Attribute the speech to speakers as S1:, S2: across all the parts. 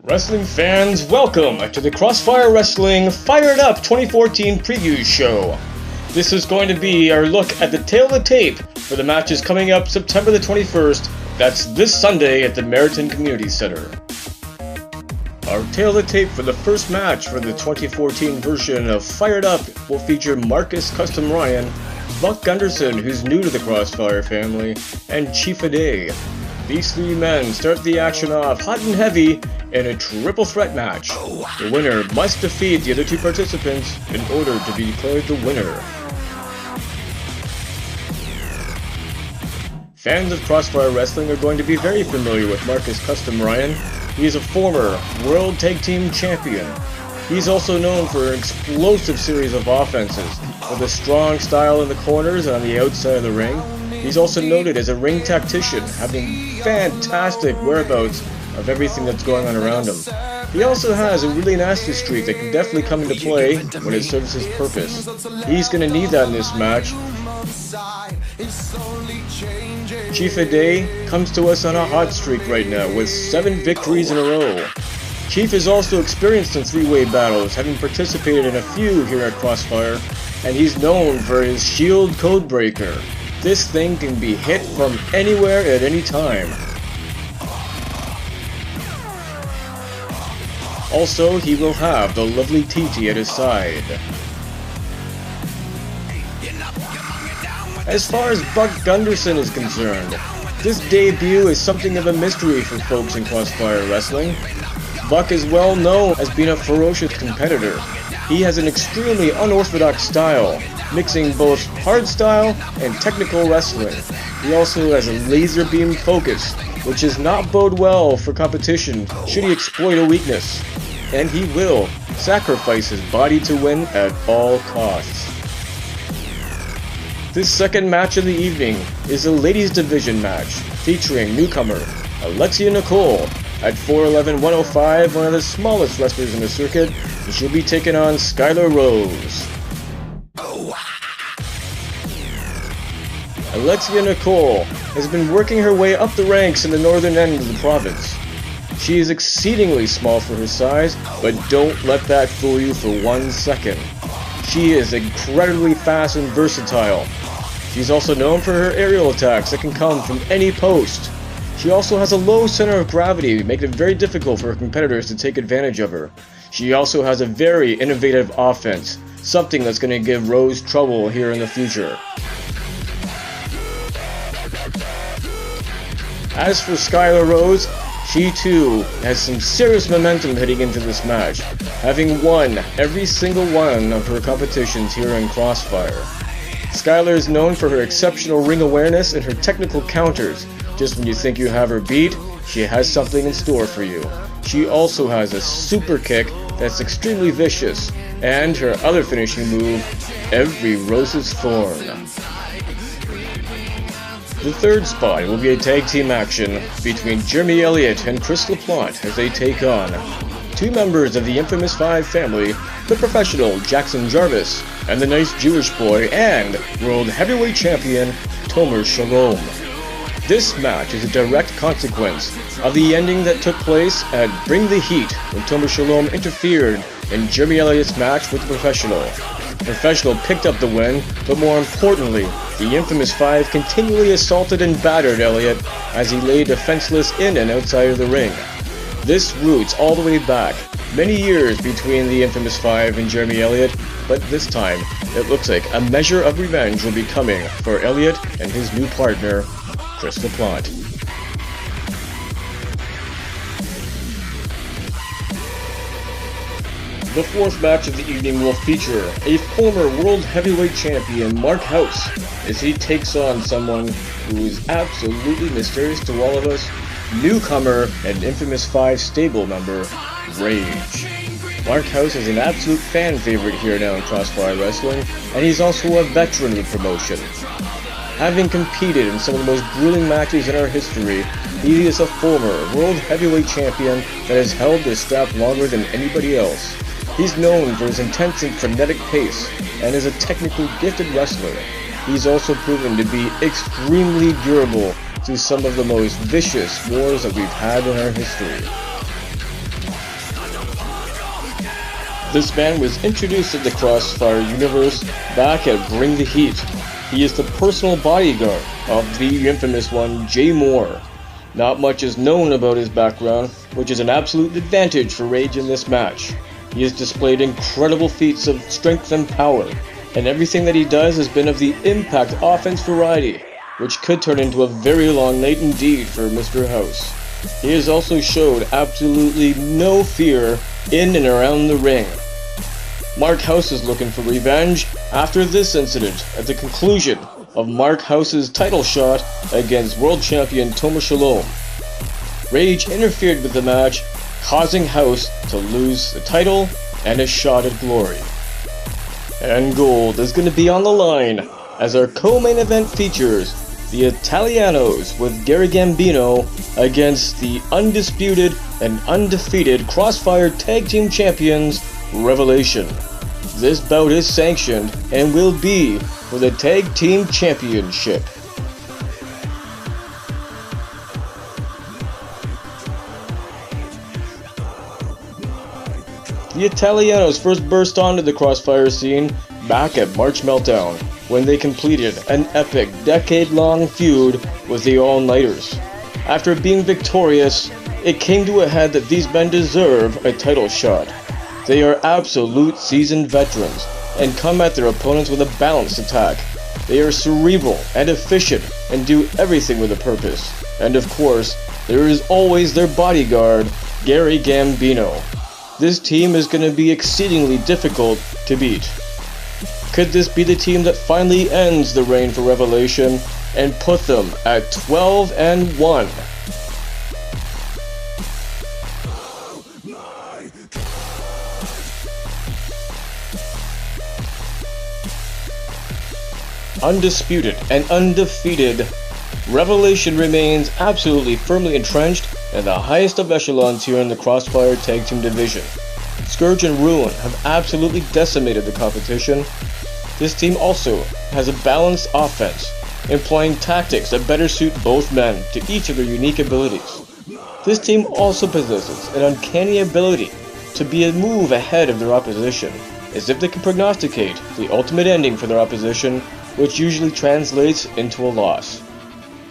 S1: Wrestling fans, welcome to the Crossfire Wrestling Fired Up 2014 preview show. This is going to be our look at the tail of the tape for the matches coming up September the 21st. That's this Sunday at the Meriton Community Center. Our tail of the tape for the first match for the 2014 version of Fired Up will feature Marcus Custom Ryan, Buck Gunderson, who's new to the Crossfire family, and Chief Day. These three men start the action off hot and heavy in a triple threat match. The winner must defeat the other two participants in order to be declared the winner. Fans of Crossfire Wrestling are going to be very familiar with Marcus Custom Ryan. He is a former World Tag Team Champion. He's also known for an explosive series of offenses, with a strong style in the corners and on the outside of the ring. He's also noted as a ring tactician, having fantastic whereabouts of everything that's going on around him. He also has a really nasty streak that can definitely come into play when it serves his purpose. He's going to need that in this match. Chief Day comes to us on a hot streak right now with 7 victories in a row. Chief is also experienced in three-way battles, having participated in a few here at Crossfire, and he's known for his Shield Codebreaker. This thing can be hit from anywhere at any time. Also, he will have the lovely TT at his side. As far as Buck Gunderson is concerned, this debut is something of a mystery for folks in Crossfire Wrestling. Buck is well known as being a ferocious competitor. He has an extremely unorthodox style, mixing both hardstyle and technical wrestling. He also has a laser beam focus, which does not bode well for competition should he exploit a weakness. And he will sacrifice his body to win at all costs. This second match of the evening is a ladies division match featuring newcomer Alexia Nicole at 4'11", 105, one of the smallest wrestlers in the circuit, and she'll be taking on Skylar Rose. Alexia Nicole has been working her way up the ranks in the northern end of the province. She is exceedingly small for her size, but don't let that fool you for 1 second. She is incredibly fast and versatile. She's also known for her aerial attacks that can come from any post. She also has a low center of gravity, making it very difficult for her competitors to take advantage of her. She also has a very innovative offense, something that's going to give Rose trouble here in the future. As for Skylar Rose, she too has some serious momentum heading into this match, having won every single one of her competitions here in Crossfire. Skylar is known for her exceptional ring awareness and her technical counters. Just when you think you have her beat, she has something in store for you. She also has a super kick that's extremely vicious, and her other finishing move, Every Rose's Thorn. The third spot will be a tag team action between Jeremy Elliott and Chris LaPlante as they take on two members of the infamous Five family, the professional Jackson Jarvis and the nice Jewish boy and World Heavyweight Champion Tomer Shalom. This match is a direct consequence of the ending that took place at Bring the Heat when Tomer Shalom interfered in Jeremy Elliott's match with the professional. The professional picked up the win, but more importantly, the infamous Five continually assaulted and battered Elliott as he lay defenseless in and outside of the ring. This roots all the way back, many years between the infamous Five and Jeremy Elliott, but this time, it looks like a measure of revenge will be coming for Elliott and his new partner, Chris LaPlante. The fourth match of the evening will feature a former World Heavyweight Champion, Mark House, as he takes on someone who is absolutely mysterious to all of us, newcomer and infamous Five stable member, Rage. Mark House is an absolute fan favorite here now in Crossfire Wrestling, and he's also a veteran of the promotion. Having competed in some of the most grueling matches in our history, he is a former World Heavyweight Champion that has held this strap longer than anybody else. He's known for his intense and frenetic pace, and is a technically gifted wrestler. He's also proven to be extremely durable through some of the most vicious wars that we've had in our history. This man was introduced to the Crossfire universe back at Bring the Heat. He is the personal bodyguard of the infamous one, Jay Moore. Not much is known about his background, which is an absolute advantage for Rage in this match. He has displayed incredible feats of strength and power, and everything that he does has been of the impact offense variety, which could turn into a very long night indeed for Mr. House. He has also showed absolutely no fear in and around the ring. Mark House is looking for revenge after this incident at the conclusion of Mark House's title shot against world champion Tomer Shalom. Rage interfered with the match, causing House to lose the title and a shot at glory. And gold is going to be on the line as our co-main event features the Italianos with Gary Gambino against the undisputed and undefeated Crossfire Tag Team Champions, Revelation. This bout is sanctioned and will be for the Tag Team Championship. The Italianos first burst onto the Crossfire scene back at March Meltdown, when they completed an epic decade-long feud with the All-Nighters. After being victorious, it came to a head that these men deserve a title shot. They are absolute seasoned veterans and come at their opponents with a balanced attack. They are cerebral and efficient and do everything with a purpose. And of course, there is always their bodyguard, Gary Gambino. This team is going to be exceedingly difficult to beat. Could this be the team that finally ends the reign for Revelation and put them at 12-1? Undisputed and undefeated, Revelation remains absolutely firmly entrenched in the highest of echelons here in the Crossfire Tag Team Division. Scourge and Ruin have absolutely decimated the competition. This team also has a balanced offense, employing tactics that better suit both men to each of their unique abilities. This team also possesses an uncanny ability to be a move ahead of their opposition, as if they can prognosticate the ultimate ending for their opposition, which usually translates into a loss.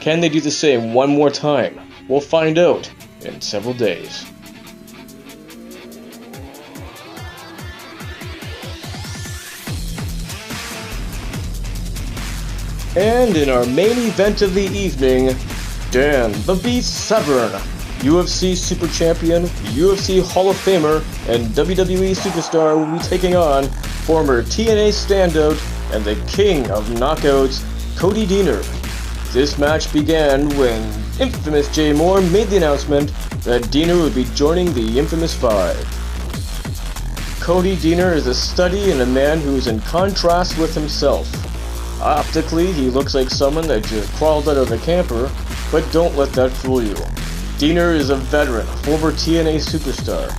S1: Can they do the same one more time? We'll find out in several days. And in our main event of the evening, Dan the Beast Severn, UFC Super Champion, UFC Hall of Famer, and WWE Superstar will be taking on former TNA standout and the King of Knockouts, Cody Deaner. This match began when infamous Jay Moore made the announcement that Deaner would be joining the Infamous Five. Cody Deaner is a study and a man who is in contrast with himself. Optically, he looks like someone that just crawled out of a camper, but don't let that fool you. Deaner is a veteran, former TNA superstar.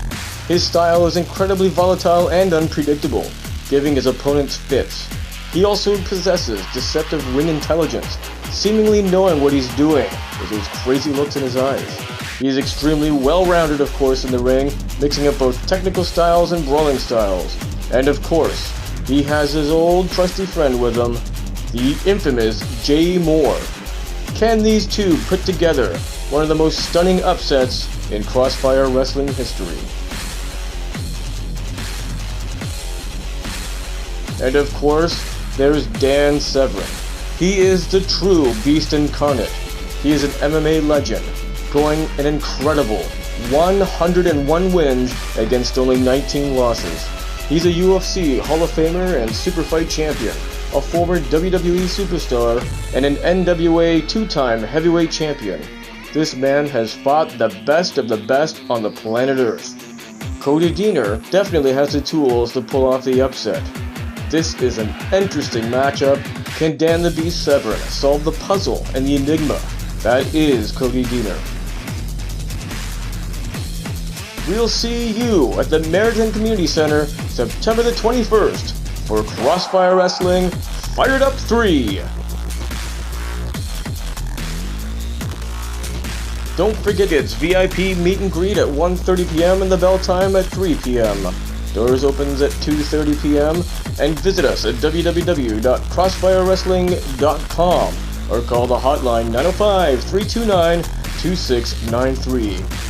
S1: His style is incredibly volatile and unpredictable, giving his opponents fits. He also possesses deceptive ring intelligence, seemingly knowing what he's doing with those crazy looks in his eyes. He is extremely well-rounded, of course, in the ring, mixing up both technical styles and brawling styles. And of course, he has his old trusty friend with him, the infamous Jay Moore. Can these two put together one of the most stunning upsets in Crossfire wrestling history? And of course, there's Dan Severn. He is the true beast incarnate. He is an MMA legend, going an incredible 101 wins against only 19 losses. He's a UFC Hall of Famer and Super Fight champion, a former WWE superstar, and an NWA two-time heavyweight champion. This man has fought the best of the best on the planet Earth. Cody Deaner definitely has the tools to pull off the upset. This is an interesting matchup. Can Dan the Beast Severn solve the puzzle and the enigma that is Cody Deaner? We'll see you at the Meriton Community Center September the 21st for Crossfire Wrestling Fired Up 3. Don't forget it's VIP meet and greet at 1:30 p.m. and the bell time at 3 p.m. Doors opens at 2:30 p.m. and visit us at www.crossfirewrestling.com or call the hotline 905-329-2693.